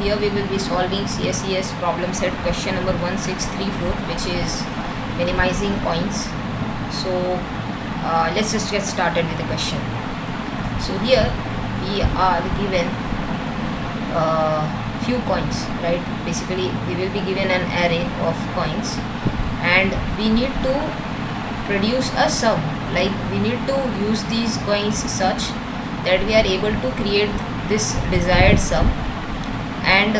here we will be solving CSES problem set question number 1634, which is minimizing coins. So let's just get started with the question. So here we are given few coins, right? Basically we will be given an array of coins and we need to produce a sum. Like we need to use these coins such that we are able to create this desired sum, and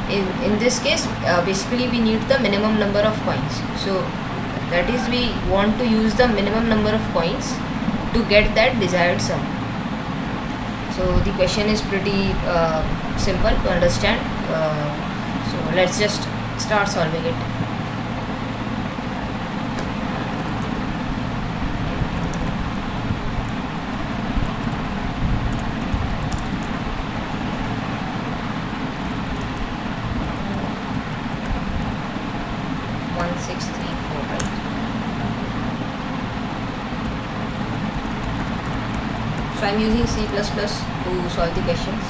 in this case basically we need the minimum number of coins. So that is, we want to use the minimum number of coins to get that desired sum. So the question is pretty simple to understand. So let's just start solving it. So I'm using C++ to solve the questions.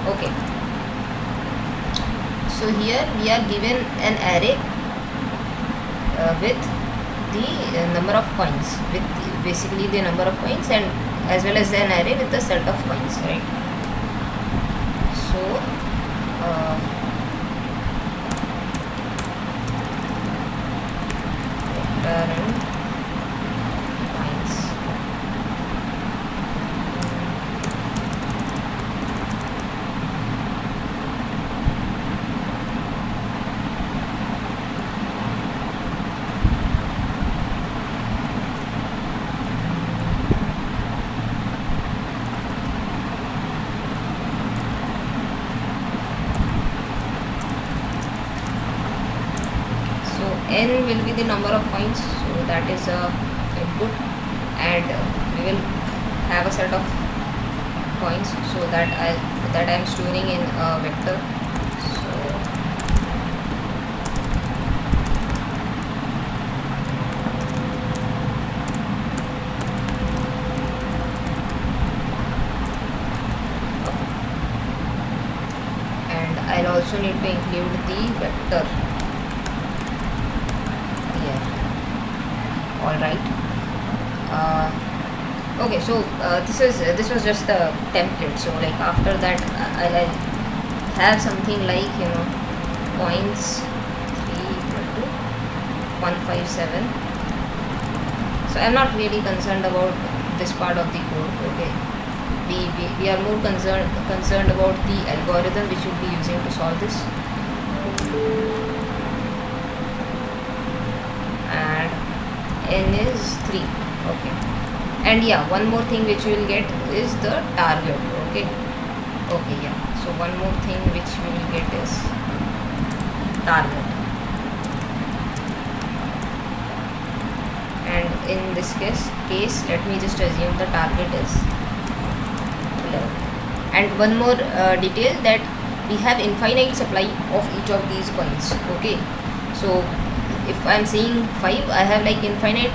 Okay. So here we are given an array with the number of coins, with basically the number of coins, and as well as an array with the set of coins, right? So and coins. N will be the number of coins, so that is a input, and we will have a set of coins, so that I am storing in a vector. So and I'll also need to include the vector. All right. Okay, so this was just the template. So like after that I'll have something like, you know, coins 3 equal to 157. So I'm not really concerned about this part of the code. Okay, we are more concerned about the algorithm which we'll be using to solve this. And N is 3. Okay, and yeah, one more thing which we will get is the target. Okay, yeah, so one more thing which we will get is target, and in this case let me just assume the target is 11. And one more detail, that we have infinite supply of each of these coins. Okay, so if I am saying 5, I have like infinite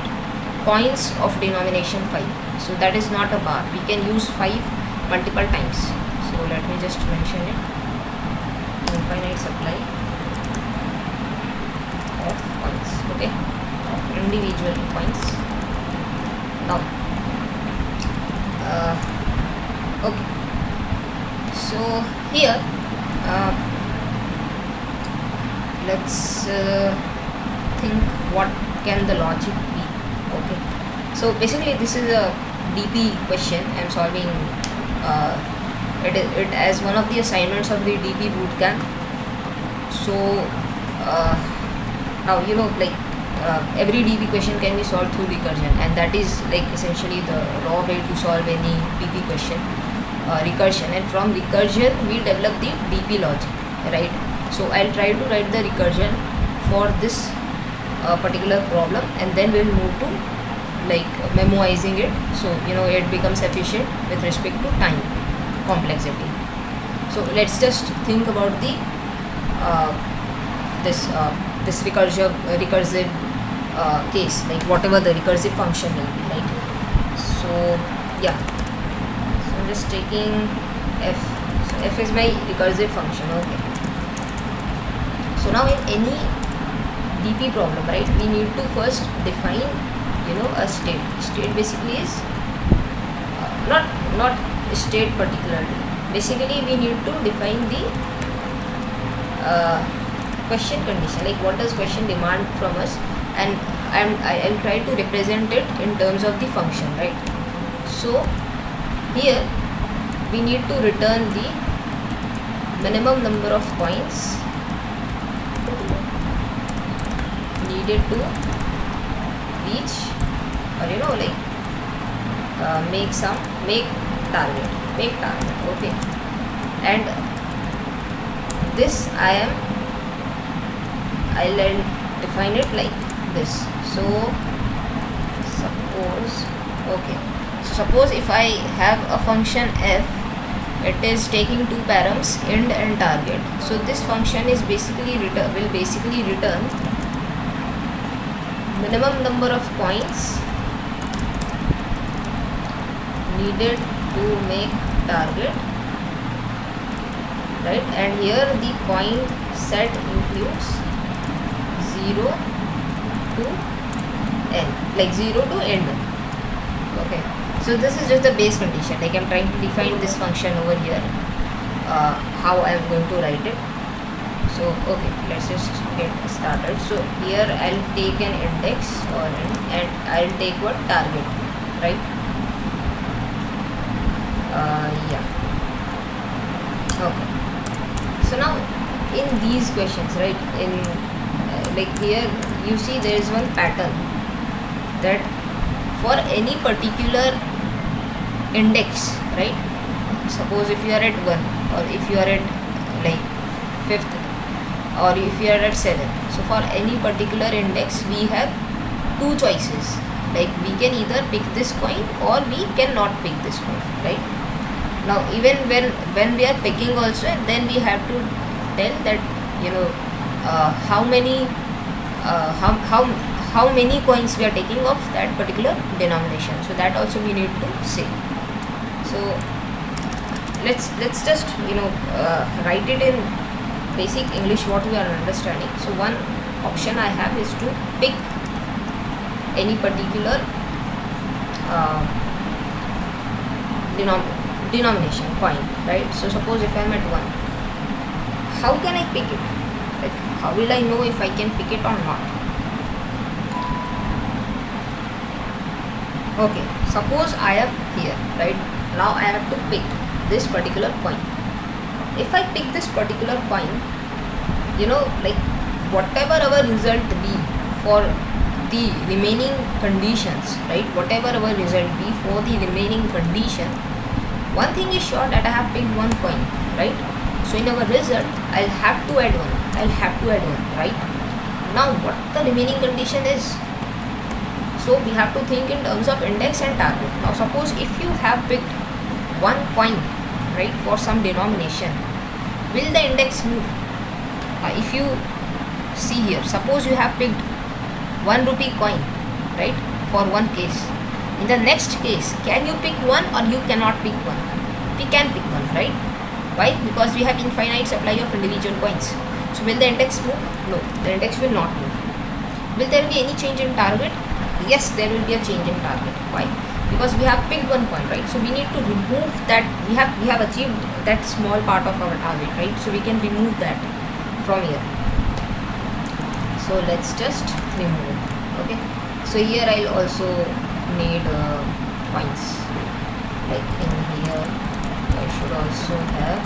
coins of denomination 5. So that is not a bar. We can use 5 multiple times. So let me just mention it. Infinite supply of coins. Okay, of individual coins. Now, okay. So here, let's think what can the logic be. Okay, so basically this is a DP question. I am solving it as one of the assignments of the DP bootcamp. So now, you know, like every DP question can be solved through recursion, and that is like essentially the raw way to solve any DP question, recursion. And from recursion we develop the DP logic, right? So I'll try to write the recursion for this particular problem, and then we'll move to like memoizing it, so you know it becomes efficient with respect to time complexity. So let's just think about the this recursive case, like whatever the recursive function will be, right? So yeah, so I'm just taking f. So f is my recursive function. Okay, so now in any DP problem, right, we need to first define, a state. State basically is not state particularly. Basically we need to define the question condition, like what does question demand from us, and I'll try to represent it in terms of the function, right? So here we need to return the minimum number of coins needed to reach, or make target. Okay, and this I'll define it like this. So suppose if I have a function f, it is taking two params, end and target. So this function is will basically return minimum number of coins needed to make target, right? And here the coin set includes 0 to n, like 0 to end. Okay, so this is just the base condition, like I'm trying to define this function over here, how I'm going to write it. So okay, let's just get started. So here I'll take an index or and I'll take what, target, right? Yeah, okay. So now in these questions, right, in like here you see there is one pattern, that for any particular index, right, suppose if you are at 1, or if you are at like 5th, or if you are at 7, so for any particular index we have two choices, like we can either pick this coin or we cannot pick this coin, right? Now even when we are picking also, then we have to tell that how many coins we are taking of that particular denomination. So that also we need to say. So let's just write it in basic English what we are understanding. So one option I have is to pick any particular denomination coin, right? So suppose if I am at 1, how can I pick it? Like how will I know if I can pick it or not? Okay, suppose I am here, right? Now I have to pick this particular coin. If I pick this particular coin, like whatever our result be for the remaining conditions, right? Whatever our result be for the remaining condition, one thing is sure, that I have picked one coin, right? So in our result, I'll have to add one, right? Now what the remaining condition is? So we have to think in terms of index and target. Now suppose if you have picked one coin, right, for some denomination, will the index move? If you see here, suppose you have picked 1 rupee coin, right, for one case. In the next case, can you pick one or you cannot pick one? We can pick one, right? Why? Because we have infinite supply of individual coins. So will the index move? No, the index will not move. Will there be any change in target? Yes, there will be a change in target. Why? Because we have picked one coin, right? So we need to remove that. We have achieved that small part of our target, right? So we can remove that from here. So let's just remove it. Okay, so here I'll also need coins, like in here I should also have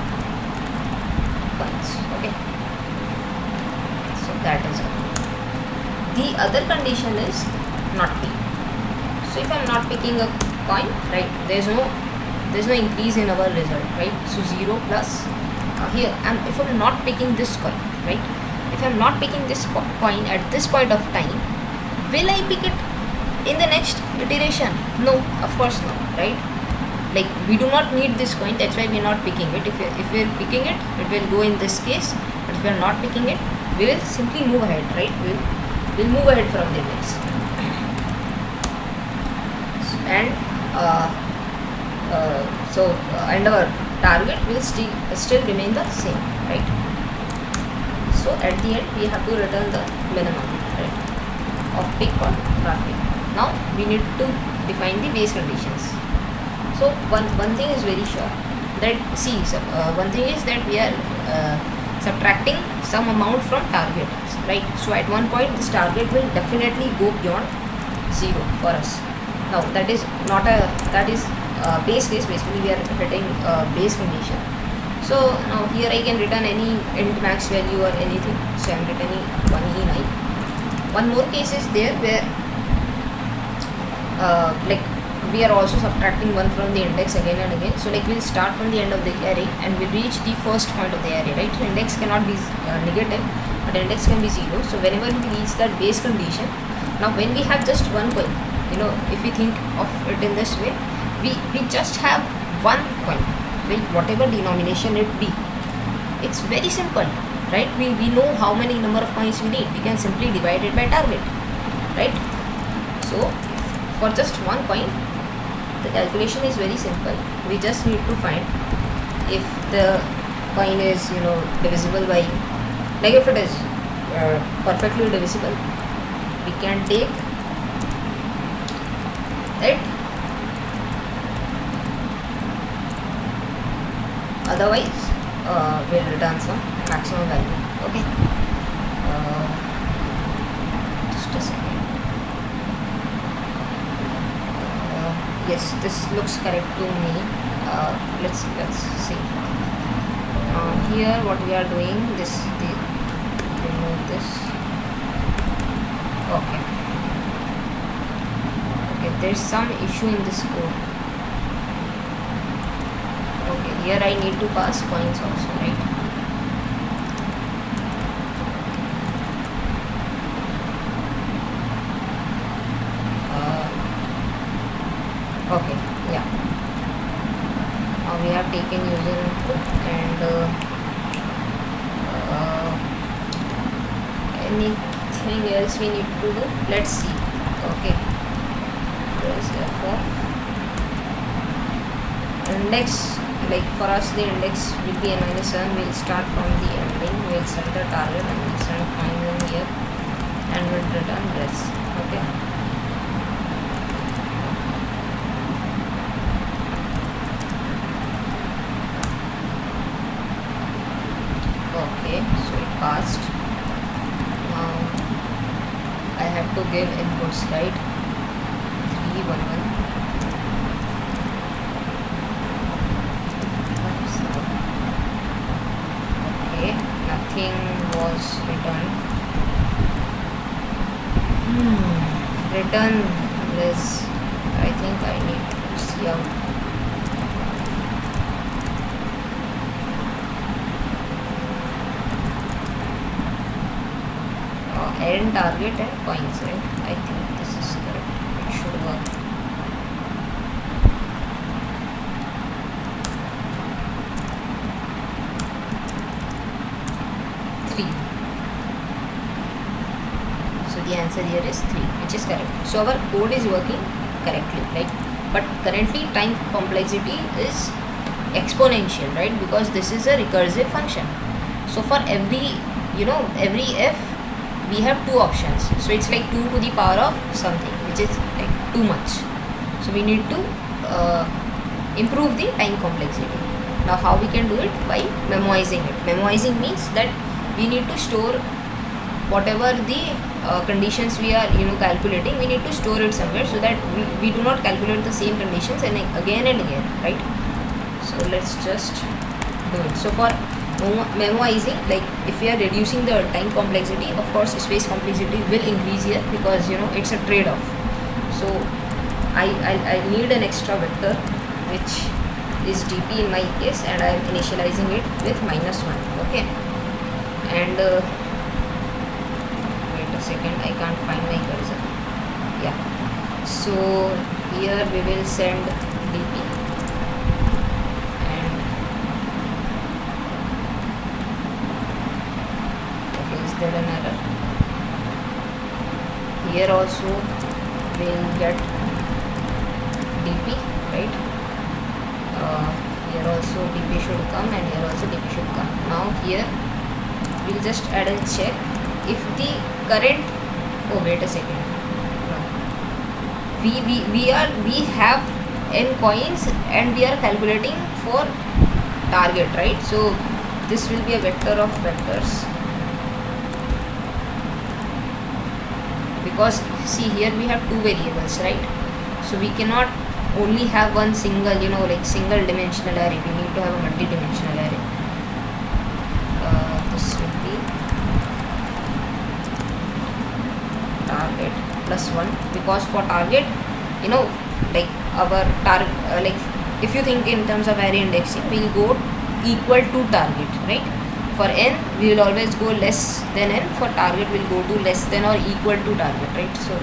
coins. Okay, so that is it. The other condition is not pick. So if I'm not picking a coin, right, there's no increase in our result, right? So 0 plus here, and if I'm not picking this coin, right, if I'm not picking this coin at this point of time, will I pick it in the next iteration? No, of course not, right? Like we do not need this coin, that's why we are not picking it. If we are picking it, it will go in this case, but if we are not picking it, we will simply move ahead, right? We will we'll move ahead from the index, and and our target will still remain the same, right? So at the end we have to return the minimum, right, of pick or not pick. Now we need to define the base conditions. So one thing is very sure, that one thing is that we are subtracting some amount from target, right? So at one point this target will definitely go beyond 0 for us. Now that is base case. Basically we are hitting base condition. So now here I can return any int max value or anything. So I am returning 1e9. One more case is there where like we are also subtracting 1 from the index again and again. So like we'll start from the end of the array and we'll reach the first point of the array, right? So index cannot be negative, but index can be 0. So whenever we reach that base condition, now when we have just one coin, if we think of it in this way, we just have one coin, right? Whatever denomination it be, it's very simple, right? We know how many number of coins we need. We can simply divide it by target, right? So for just one coin, the calculation is very simple. We just need to find if the coin is divisible by, like if it is perfectly divisible, we can take it, otherwise we'll return some maximum value. Okay, just a second. Yes, this looks correct to me. Let's see. Here what we are doing, remove this. Okay, there's some issue in this code. Okay, here I need to pass coins also, right? Okay, yeah. Now we have taken user input and anything else we need to do? Let's see. Okay, there's f of index. Like for us, the index will be n-7. We'll start from the ending. We'll set the target and we'll send coins in here, and we'll return this. Okay. Okay, so it passed. Now I have to give inputs, right? 3, 1, 1. Okay, nothing was returned. Return this. I think I need to see out. End target and coins, right? I think this is correct. It should work. So the answer here is 3, which is correct. So our code is working correctly, right? But currently time complexity is exponential, right? Because this is a recursive function. So for every f, we have 2 options. So it's like 2 to the power of something, which is like too much. So we need to improve the time complexity. Now how we can do it? By memoizing it. Memoizing means that we need to store whatever the conditions we are calculating. We need to store it somewhere so that we do not calculate the same conditions and again and again, right? So let's just do it. So for memoizing, like if we are reducing the time complexity, of course space complexity will increase here, because it's a trade-off. So I need an extra vector, which is dp in my case, and I am initializing it with -1. Okay, and wait a second, I can't find my cursor. Yeah, so here we will send dp. An error. here also we'll get dp, right? Here also dp should come, and here also dp should come. Now here we'll just add and check if the current, oh wait a second, we have n coins and we are calculating for target, right? So this will be a vector of vectors, because see here we have two variables, right? So we cannot only have one single, like single dimensional array. We need to have a multi-dimensional array. This will be target plus 1, because for target, like our target, like if you think in terms of array indexing, we'll go equal to target, right? For n we will always go less than n, for target we'll go to less than or equal to target, right? So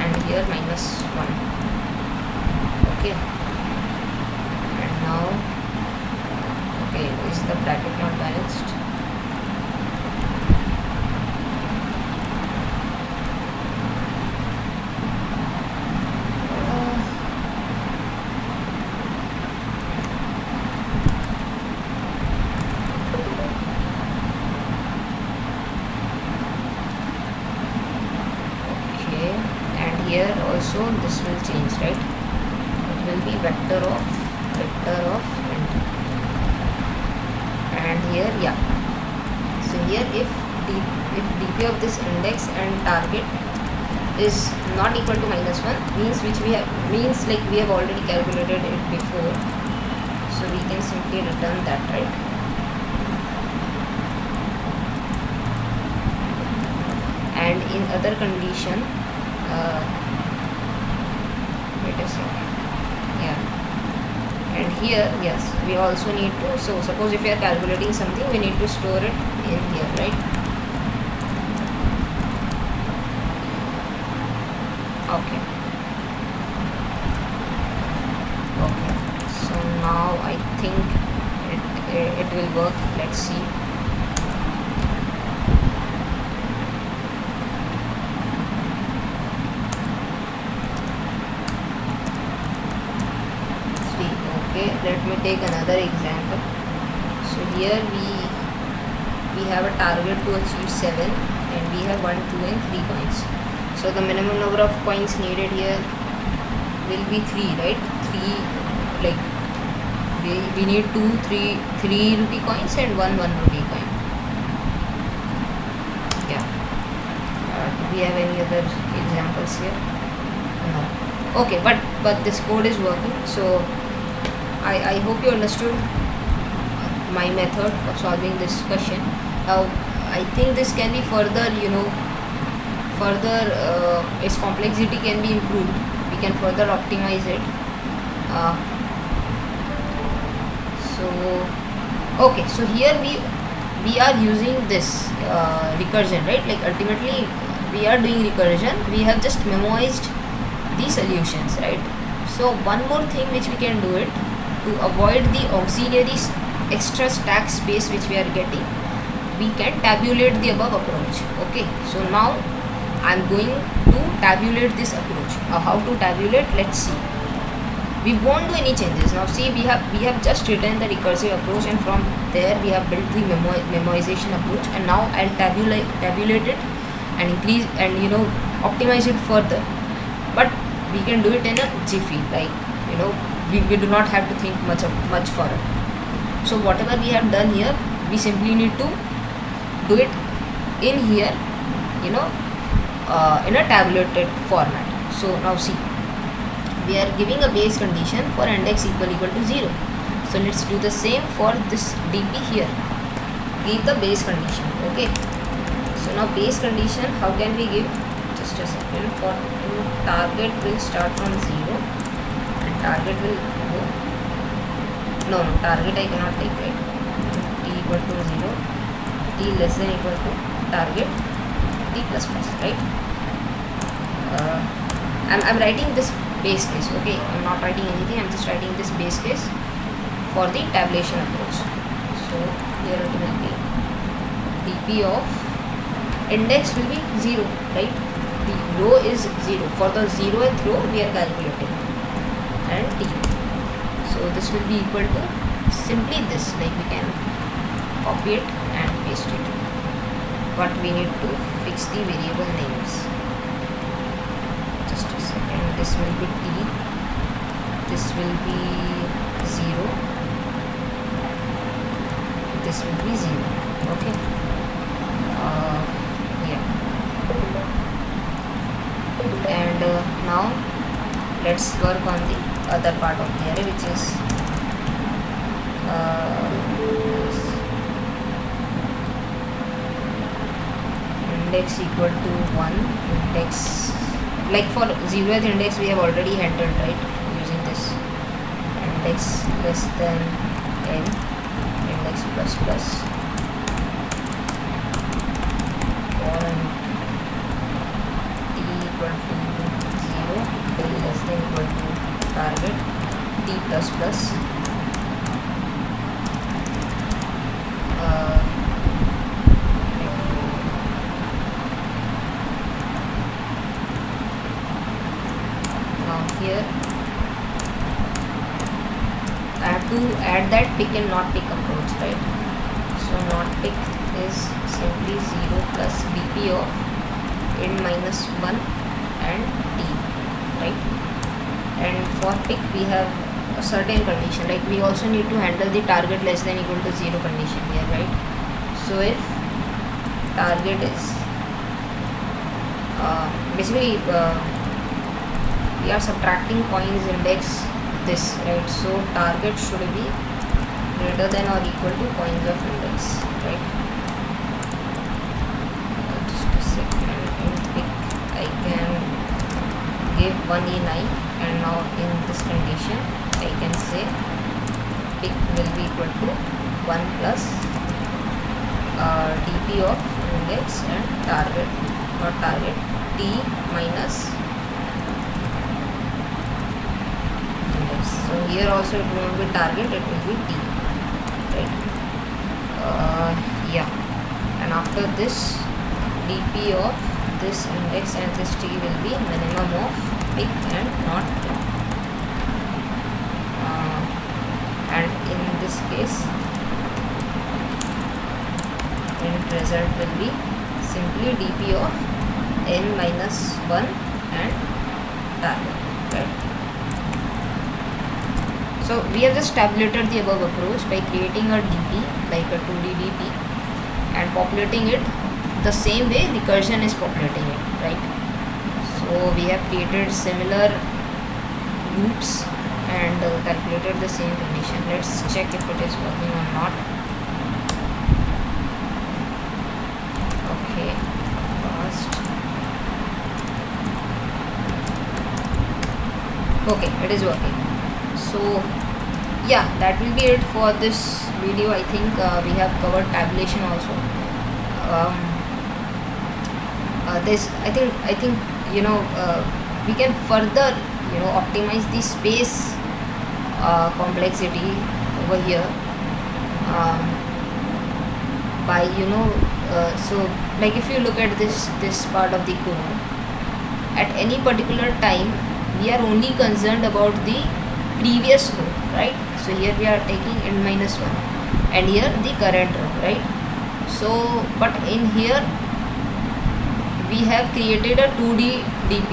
and here minus 1, okay. And now, okay, is the bracket not balanced? Here also this will change, right? It will be vector of and here, yeah. So here if dp of this index and target is not equal to -1, means like we have already calculated it before, so we can simply return that, right? And in other condition, wait a second, yeah, and here, yes, we also need to, so suppose if we are calculating something, we need to store it in here, right? Okay, so now I think it will work. Let's see. Let me take another example. So here we have a target to achieve 7, and we have 1, 2 and 3 coins. So the minimum number of coins needed here will be 3, right? 3, like we need 3 rupee coins and 1 rupee coin. Yeah. Do we have any other examples here? No. Okay, but this code is working, so I hope you understood my method of solving this question. Now I think this can be further, its complexity can be improved. We can further optimize it. So here we are using this recursion, right? Like ultimately we are doing recursion. We have just memoized the solutions, right? So one more thing which we can do it, to avoid the auxiliary extra stack space which we are getting, we can tabulate the above approach. Okay, so now I'm going to tabulate this approach. How to tabulate? Let's see. We won't do any changes. Now see, we have just written the recursive approach, and from there we have built the memoization approach, and now I'll tabulate it and increase and optimize it further. But we can do it in a jiffy, like we do not have to think much for it. So whatever we have done here, we simply need to do it in here, in a tabulated format. So now see, we are giving a base condition for index equal to 0. So let's do the same for this dp here. Give the base condition. Okay, so now base condition, how can we give? Just a second. For target will start from 0, and target will go, no, target I cannot take, right? T equal to 0, t less than equal to target, t plus plus, right? I'm writing this base case. Okay, I'm not writing anything, I'm just writing this base case for the tabulation approach. So here it will be dp of index will be 0, right? The row is 0. For the 0th row we are calculating, and t. So this will be equal to simply this, like we can copy it and paste it, but we need to fix the variable names. Just a second. This will be t, this will be 0, this will be 0. Okay. Yeah. And now let's work on the other part of the array, which is index equal to 1, index, like for 0th index we have already handled, right, using this index less than n, index plus plus, for an t equal to 0, t less than equal to target, t plus plus, here I have to add that pick and not pick approach, right? So not pick is simply 0 plus dp of n minus 1 and t, right? And for pick we have a certain condition, like we also need to handle the target less than equal to 0 condition here, right? So if target is basically we are subtracting coins index this, right? So target should be greater than or equal to coins of index, right? Just a second. In pick I can give 1e9, and now in this condition I can say pick will be equal to 1 plus dp of index and target, not target, t minus. So here also it will not be target, it will be t, right? Yeah, and after this dp of this index and this t will be minimum of pick and not pick. And in this case end result will be simply dp of n minus 1 and target, right? So we have just tabulated the above approach by creating a DP, like a 2D DP, and populating it the same way recursion is populating it, right? So we have created similar loops and calculated the same condition. Let's check if it is working or not. Okay, first. Okay, it is working. So yeah, that will be it for this video. I think we have covered tabulation also. This I think we can further optimize the space complexity over here by so like if you look at this part of the code, at any particular time we are only concerned about the previous row, right? So here we are taking n minus 1 and here the current row, right? So but in here we have created a 2D DP,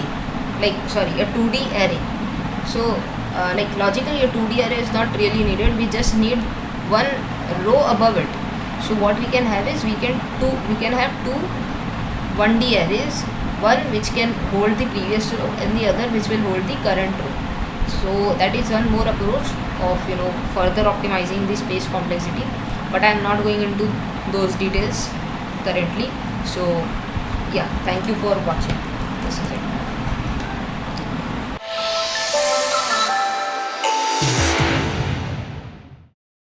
a 2D array. So like logically a 2D array is not really needed, we just need one row above it. So what we can have is we can have two 1D arrays, one which can hold the previous row and the other which will hold the current row. So that is one more approach of further optimizing the space complexity, but I am not going into those details currently. So yeah, thank you for watching. This is it.